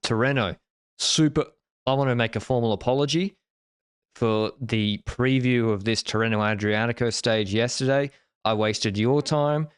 Tirreno, super. I want to make a formal apology for the preview of this Tirreno-Adriatico stage yesterday. I wasted your time,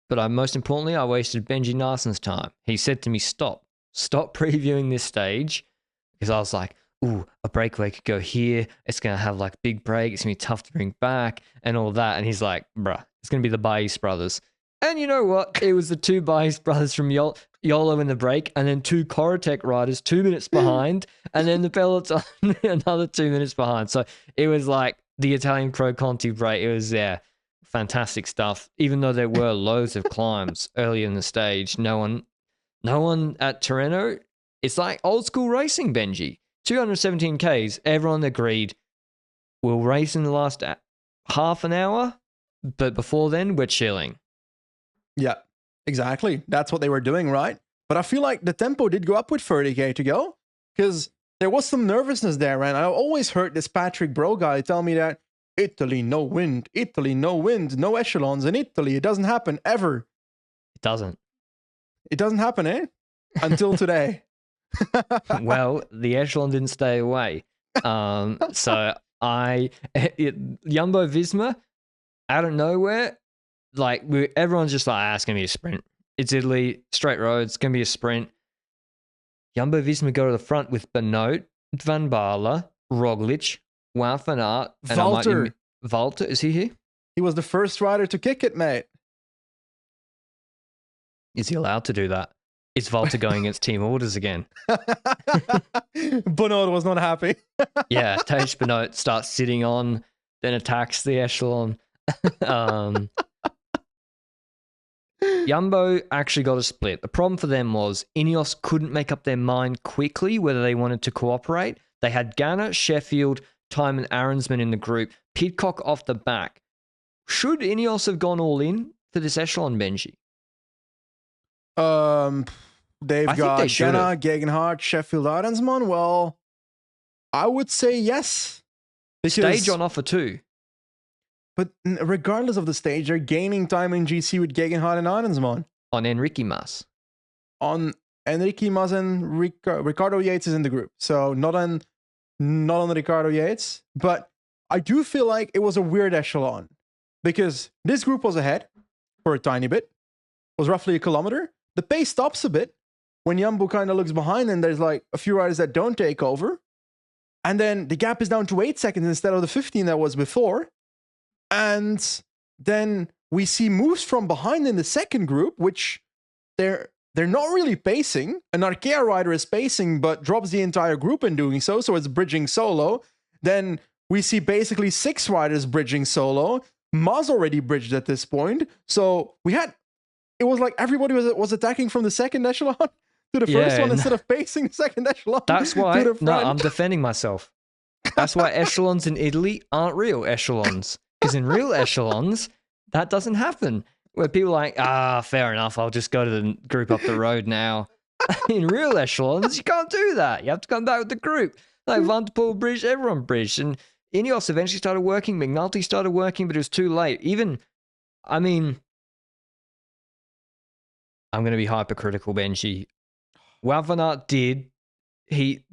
but most importantly, I wasted Benji Naesen's time. He said to me, stop previewing this stage, because I was like, ooh, a breakaway could go here. It's going to have like big break. It's going to be tough to bring back and all that. And he's like, bruh, it's going to be the Baez brothers. And you know what? It was the two Baez brothers from YOLO in the break, and then two Corotec riders 2 minutes behind, and then the peloton another 2 minutes behind. So it was like the Italian Pro Conti break. It was, fantastic stuff. Even though there were loads of climbs early in the stage, no one at Tirreno. It's like old school racing, Benji. 217 Ks, everyone agreed we'll race in the last half an hour, but before then, we're chilling. Yeah, exactly. That's what they were doing, right? But I feel like the tempo did go up with 30K to go, because there was some nervousness there, and I always heard this Patrick Broe guy tell me that Italy, no wind, no echelons in Italy. It doesn't happen ever. It doesn't. It doesn't happen, eh? Until today. Well, the echelon didn't stay away. So Jumbo Visma, out of nowhere, like everyone's just like, it's gonna be a sprint. It's Italy, straight roads, it's gonna be a sprint. Jumbo Visma go to the front with Benoot, Van Baarle, Roglic, Wout van Aert, and Valter. Valter, is he here? He was the first rider to kick it, mate. Is he allowed to do that? Is Valter going against team orders again? Benoot was not happy. Yeah, Tej Benoot starts sitting on, then attacks the echelon. Jumbo actually got a split. The problem for them was Ineos couldn't make up their mind quickly whether they wanted to cooperate. They had Ganna, Sheffield, Time and Aronsman in the group. Pidcock off the back. Should Ineos have gone all in for this echelon, Benji? They've got Ganna, Gegenhardt, Sheffield, Aronsman. Well, I would say yes. Stage on offer too. But regardless of the stage, they're gaining time in GC with Gegenhardt and Aronsman. On Enrique Mas. On Enrique Mas and Ricardo Yates is in the group. So not on Ricardo Yates. But I do feel like it was a weird echelon, because this group was ahead for a tiny bit. It was roughly a kilometer. The pace stops a bit when Jumbo kind of looks behind, and there's like a few riders that don't take over. And then the gap is down to 8 seconds instead of the 15 that was before. And then we see moves from behind in the second group, which they're not really pacing. An Arkea rider is pacing, but drops the entire group in doing so. So it's bridging solo. Then we see basically 6 riders bridging solo. Mas already bridged at this point. So it was like everybody was attacking from the second echelon to the first one instead of pacing the second echelon. That's why, I'm defending myself. That's why echelons in Italy aren't real echelons. Because in real echelons, that doesn't happen. Where people are like, fair enough, I'll just go to the group up the road now. In real echelons, you can't do that. You have to come back with the group. Like Van der Poel bridged, everyone bridged. And Ineos eventually started working. McNulty started working, but it was too late. I'm going to be hypercritical, Benji. Wout van Aert the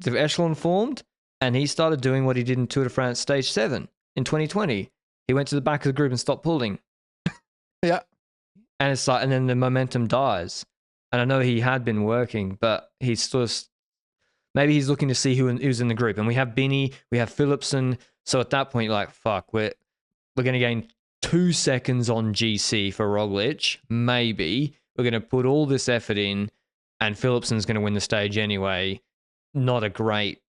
echelon formed, and he started doing what he did in Tour de France Stage 7 in 2020. He went to the back of the group and stopped pulling. Yeah. And it's like, and then the momentum dies. And I know he had been working, but he's just, maybe he's looking to see who's in the group. And we have Binny, we have Philipsen. So at that point, you're like, fuck, we're going to gain 2 seconds on GC for Roglic. Maybe we're going to put all this effort in, and Philipsen's going to win the stage anyway. Not a great,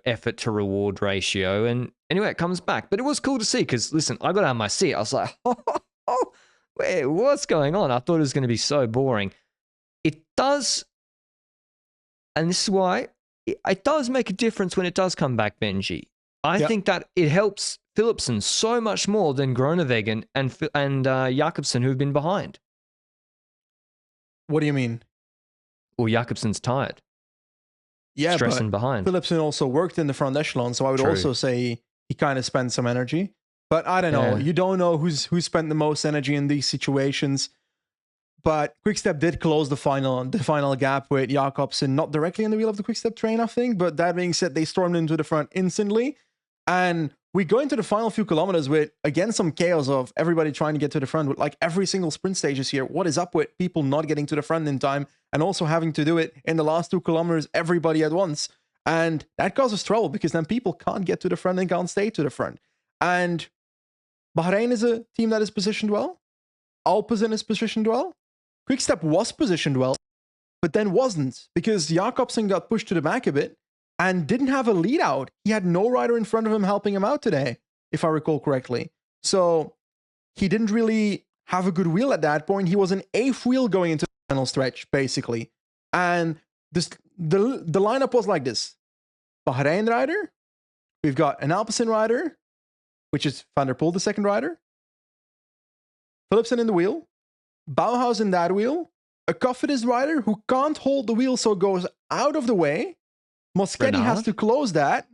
effort to reward ratio. And anyway, it comes back. But it was cool to see, because, listen, I got out of my seat. I was like, wait, what's going on? I thought it was going to be so boring. It does, and this is why, it does make a difference when it does come back, Benji. I think that it helps Philipsen so much more than Groenewegen and Jakobsen, who've been behind. What do you mean? Well, Jakobsen's tired. Yeah, stressing behind. Philipsen also worked in the front echelon, so I would also say he kind of spent some energy. But I don't know. You don't know who's spent the most energy in these situations. But Quickstep did close the final gap with Jakobsen, not directly in the wheel of the Quickstep train, I think. But that being said, they stormed into the front instantly. And we go into the final few kilometers with, again, some chaos of everybody trying to get to the front with like every single sprint stages here. What is up with people not getting to the front in time and also having to do it in the last 2 kilometers, everybody at once? And that causes trouble because then people can't get to the front and can't stay to the front. And Bahrain is a team that is positioned well. Alpecin is positioned well. Quickstep was positioned well, but then wasn't because Jakobsen got pushed to the back a bit and didn't have a lead out. He had no rider in front of him helping him out today, if I recall correctly. So he didn't really have a good wheel at that point. He was an 8th wheel going into the final stretch, basically. And the lineup was like this. Bahrain rider, we've got an Alpecin rider, which is Van der Poel, the second rider. Philipsen in the wheel. Bauhaus in that wheel. A Cofidis rider who can't hold the wheel, so goes out of the way. Moschetti has to close that.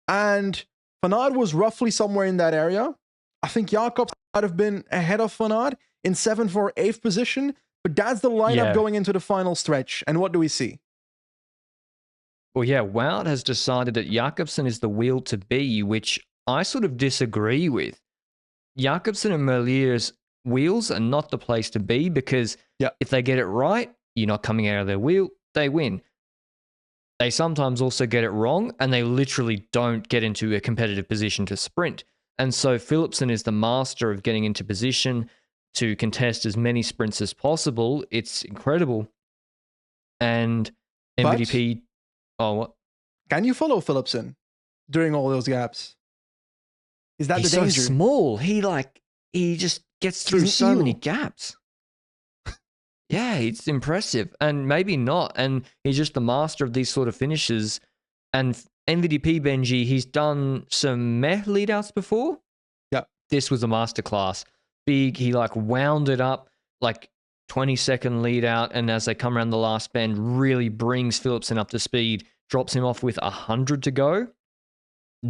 And Van Aert was roughly somewhere in that area. I think Jacobs might have been ahead of Van Aert in 7th or 8th position. But that's the lineup going into the final stretch. And what do we see? Well, yeah, Wout has decided that Jakobsen is the wheel to be, which I sort of disagree with. Jakobsen and Merlier's wheels are not the place to be because if they get it right, you're not coming out of their wheel, they win. They sometimes also get it wrong and they literally don't get into a competitive position to sprint. And so Philipsen is the master of getting into position to contest as many sprints as possible. It's incredible. And MVDP... what? Can you follow Philipsen during all those gaps? Is that the danger? He's so small. He just gets through so many gaps. Yeah, it's impressive. And maybe not. And he's just the master of these sort of finishes. And NVDP Benji, he's done some meh leadouts before. Yeah. This was a masterclass. Big, he wound it up, 20-second lead out. And as they come around the last bend, really brings Philipsen up to speed, drops him off with 100 to go.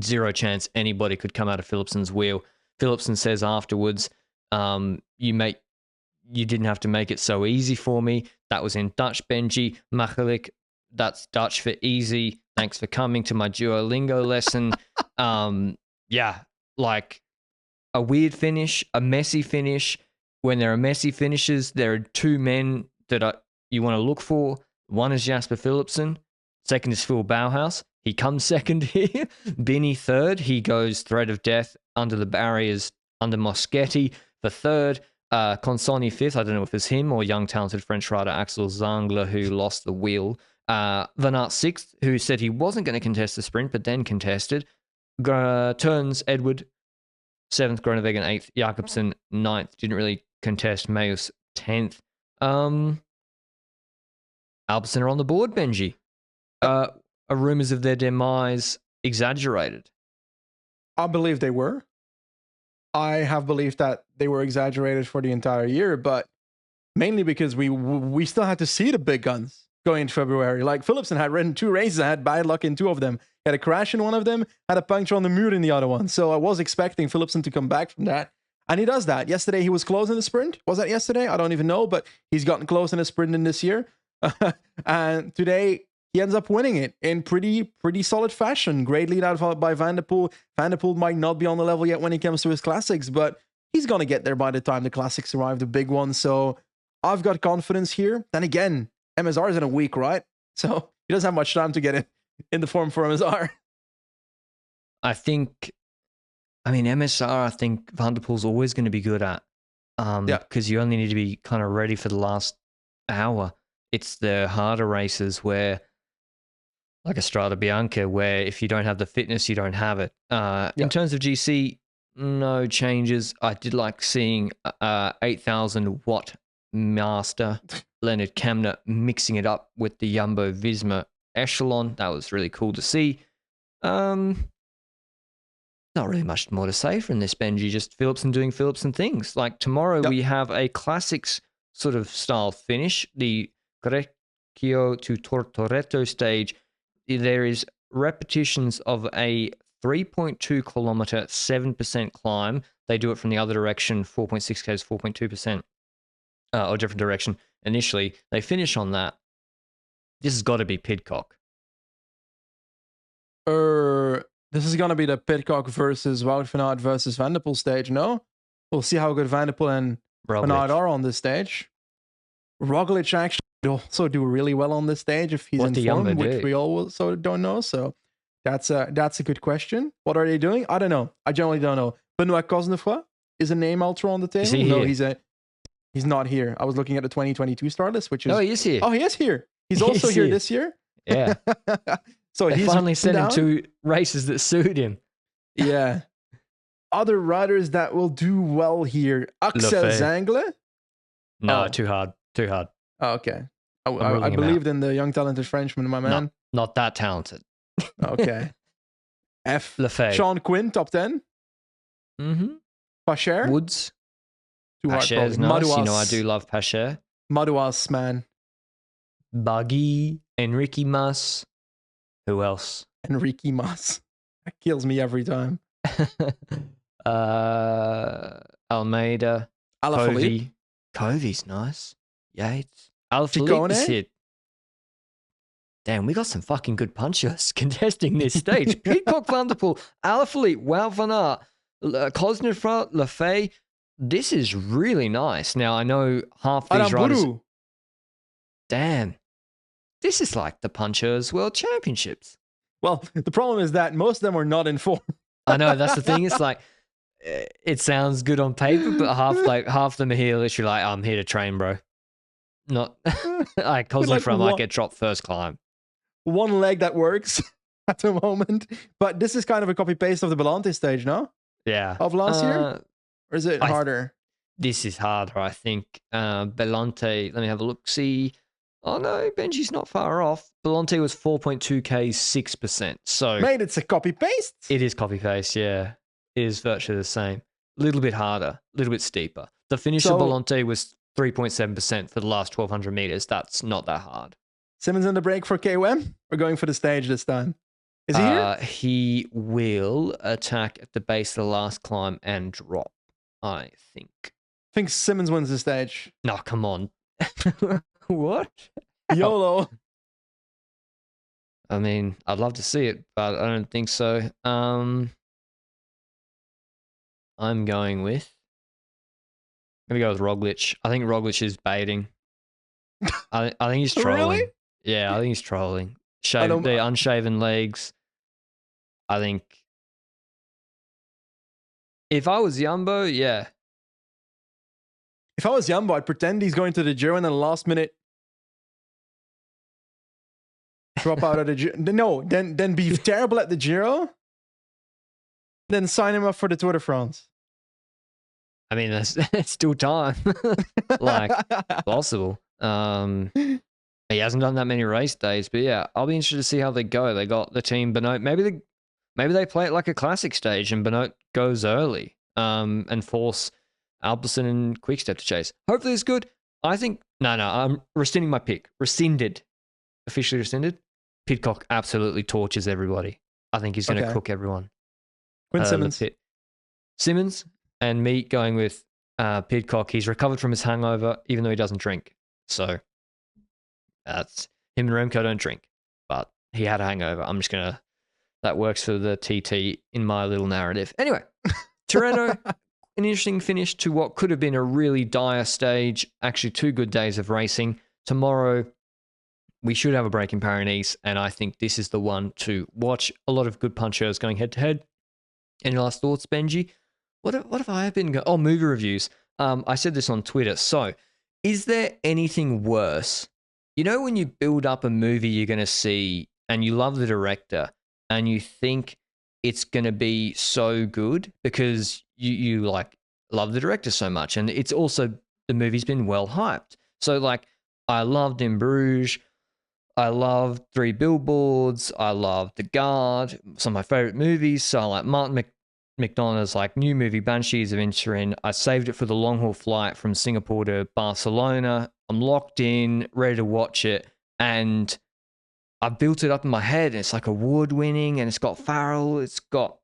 Zero chance anybody could come out of Philipsen's wheel. Philipsen says afterwards, you didn't have to make it so easy for me. That was in Dutch, Benji. Machalik, that's Dutch for easy. Thanks for coming to my Duolingo lesson. A weird finish, a messy finish. When there are messy finishes, there are 2 men that you want to look for. One is Jasper Philipsen. Second is Phil Bauhaus. He comes second here. Binny third. He goes threat of death under the barriers under Moschetti for third. Consoni fifth. I don't know if it's him or young talented French rider Axel Zangler who lost the wheel. Van Aert sixth, who said he wasn't going to contest the sprint but then contested. Turns Edward seventh. Groenewegen eighth. Jakobsen ninth. Didn't really contest. Mayus 10th. Alpecin are on the board, Benji. Are rumors of their demise exaggerated? I believe they were. I have believed that they were exaggerated for the entire year, but mainly because we still had to see the big guns going into February. Like Philipsen had ridden 2 races and had bad luck in 2 of them. He had a crash in one of them, had a puncture on the Muur in the other one. So I was expecting Philipsen to come back from that. And he does that. Yesterday he was close in the sprint. Was that yesterday? I don't even know, but he's gotten close in a sprint in this year. And today he ends up winning it in pretty solid fashion. Great lead out by Van der Poel. Van der Poel might not be on the level yet when it comes to his classics, but he's going to get there by the time the classics arrive, the big one. So I've got confidence here. Then again, MSR is in a week, right? So he doesn't have much time to get in the form for MSR. MSR, I think Van der Poel's always going to be good at. Because you only need to be kind of ready for the last hour. It's the harder races where, like a Strada Bianca, where if you don't have the fitness, you don't have it. In terms of GC, no changes. I did like seeing 8,000 watt master Leonard Kemner mixing it up with the Jumbo Visma echelon. That was really cool to see. Not really much more to say from this, Benji. Just Philipsen doing Philipsen things. Like tomorrow, we have a classics sort of style finish, the Greccio to Tortoretto stage. There is repetitions of a 3.2 kilometer, 7% climb. They do it from the other direction, 4.6 k's, 4.2%. or different direction initially. They finish on that. This has got to be Pidcock. This is gonna be the Pidcock versus Wout van Aert versus Van der Poel stage. No, we'll see how good Van der Poel and Van Aert are on this stage. Roglic actually also do really well on this stage if he's in form, which we also don't know. So that's a good question. What are they doing? I don't know. I generally don't know. Benoit Cosnefroy is a name I'll throw on the table. Is he here? He's not here. I was looking at the 2022 start list, which is he is here. Oh, he is here. He's also here this year. Yeah. So they finally sent him to races that suit him. Yeah. Other riders that will do well here. Axel Zangler? No, too hard. Too hard. Oh, okay. I believed in the young talented Frenchman, my man. Not that talented. Okay. Lefebvre. Sean Quinn, top 10. Mm-hmm. Pacher? Woods. Pacher's nice. Madouas. You know, I do love Pacher. Madouas, man. Buggy. Enrique Mas. Who else? Enrique Mas. That kills me every time. Almeida. Alaphilippe. Covey's nice. Yates. Alaphilippe is hit. Damn, we got some fucking good punchers contesting this stage. Pidcock, Van der Poel, Alaphilippe, Wout van Aert, Cosnefroy, Lefebvre. This is really nice. Now, I know half these riders... Damn. This is like the Punchers World Championships. Well, the problem is that most of them are not in form. I know, that's the thing. It's like, it sounds good on paper, but half them are here literally like, I'm here to train, bro. Not like Cosnefroy might get dropped first climb. One leg that works at the moment. But this is kind of a copy-paste of the Belante stage, no? Yeah. Of last year? Or is it harder? This is harder, I think. Belante, let me have a look. See... Oh no, Benji's not far off. Belante was 4.2k, 6%. So, mate, it's a copy paste. It is copy paste, yeah. It is virtually the same. A little bit harder, a little bit steeper. The finish of Belante was 3.7% for the last 1,200 meters. That's not that hard. Simmons in the break for KOM? We're going for the stage this time. Is he here? He will attack at the base of the last climb and drop, I think. I think Simmons wins the stage. No, come on. What? YOLO. I mean, I'd love to see it, but I don't think so. I'm going with... I'm going to go with Roglic. I think Roglic is baiting. I think he's trolling. Really? Yeah, I think he's trolling. The unshaven legs. I think... If I was Jumbo, yeah. If I was Jumbo, I'd pretend he's going to the Giro and then last minute drop out of the Giro. No, then be terrible at the Giro. Then sign him up for the Tour de France. I mean, that's still time. Like, possible. He hasn't done that many race days, but yeah, I'll be interested to see how they go. They got the team Benoit. Maybe they play it like a classic stage and Benoit goes early and force Alpecin and Quickstep to chase. Hopefully it's good. I think... No, I'm rescinding my pick. Rescinded. Officially rescinded. Pidcock absolutely torches everybody. I think he's going to cook everyone. Quinn Simmons. Simmons and me going with Pidcock. He's recovered from his hangover, even though he doesn't drink. So that's... Him and Remco don't drink, but he had a hangover. I'm just going to... That works for the TT in my little narrative. Anyway, Tirreno... An interesting finish to what could have been a really dire stage. Actually, 2 good days of racing. Tomorrow, we should have a break in Paris-Nice, and I think this is the one to watch. A lot of good punchers going head-to-head. Any last thoughts, Benji? What have I been... movie reviews. I said this on Twitter. So, is there anything worse? You know when you build up a movie you're going to see, and you love the director, and you think it's going to be so good because you like love the director so much, and it's also the movie's been well hyped. So like I loved In Bruges, I loved 3 Billboards, I loved The Guard, some of my favorite movies. So I like Martin McDonough's like new movie Banshees of Inisherin. I saved it for the long haul flight from Singapore to Barcelona. I'm locked in, ready to watch it, and I built it up in my head. And it's like award winning, and it's got Farrell, it's got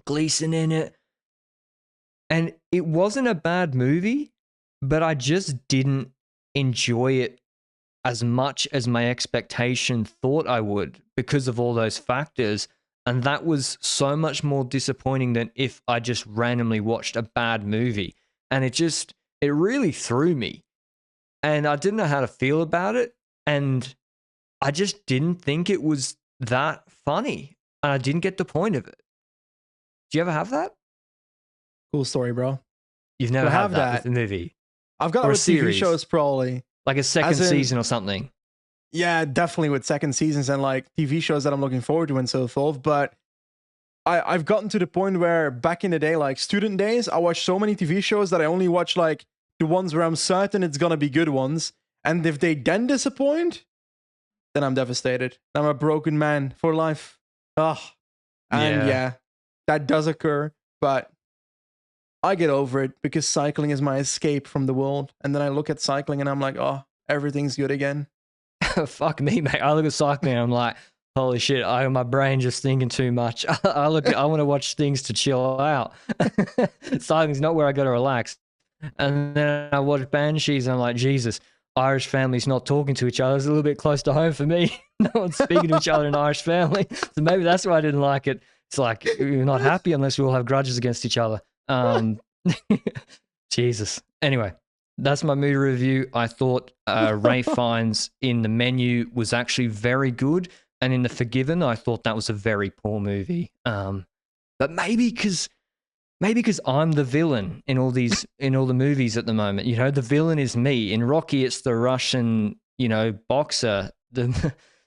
Gleason in it. And it wasn't a bad movie, but I just didn't enjoy it as much as my expectation thought I would because of all those factors. And that was so much more disappointing than if I just randomly watched a bad movie. And it really threw me. And I didn't know how to feel about it. And I just didn't think it was that funny. And I didn't get the point of it. Do you ever have that? Cool story, bro. You've never had that with a movie? I've got it with TV shows, probably. Like a second season or something. Yeah, definitely with second seasons and like TV shows that I'm looking forward to and so forth. But I've gotten to the point where back in the day, like student days, I watched so many TV shows that I only watch like the ones where I'm certain it's gonna be good ones. And if they then disappoint, then I'm devastated. I'm a broken man for life. Ugh. And yeah, that does occur. But I get over it because cycling is my escape from the world. And then I look at cycling and I'm like, oh, everything's good again. Fuck me, mate. I look at cycling and I'm like, holy shit, my brain just thinking too much. I want to watch things to chill out. Cycling's not where I go to relax. And then I watch Banshees and I'm like, Jesus, Irish families not talking to each other is a little bit close to home for me. No one's speaking to each other in an Irish family. So maybe that's why I didn't like it. It's like, you're not happy unless we all have grudges against each other. Jesus. Anyway, that's my movie review. I thought Ralph Fiennes in The Menu was actually very good. And in The Forgiven, I thought that was a very poor movie. But maybe because I'm the villain in all the movies at the moment. You know, the villain is me. In Rocky, it's the Russian, boxer.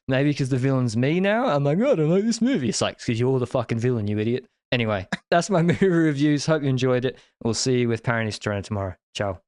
Maybe because the villain's me now. I'm like, oh, I don't like this movie. It's like, because you're the fucking villain, you idiot. Anyway, that's my movie reviews. Hope you enjoyed it. We'll see you with Paris Tirreno tomorrow. Ciao.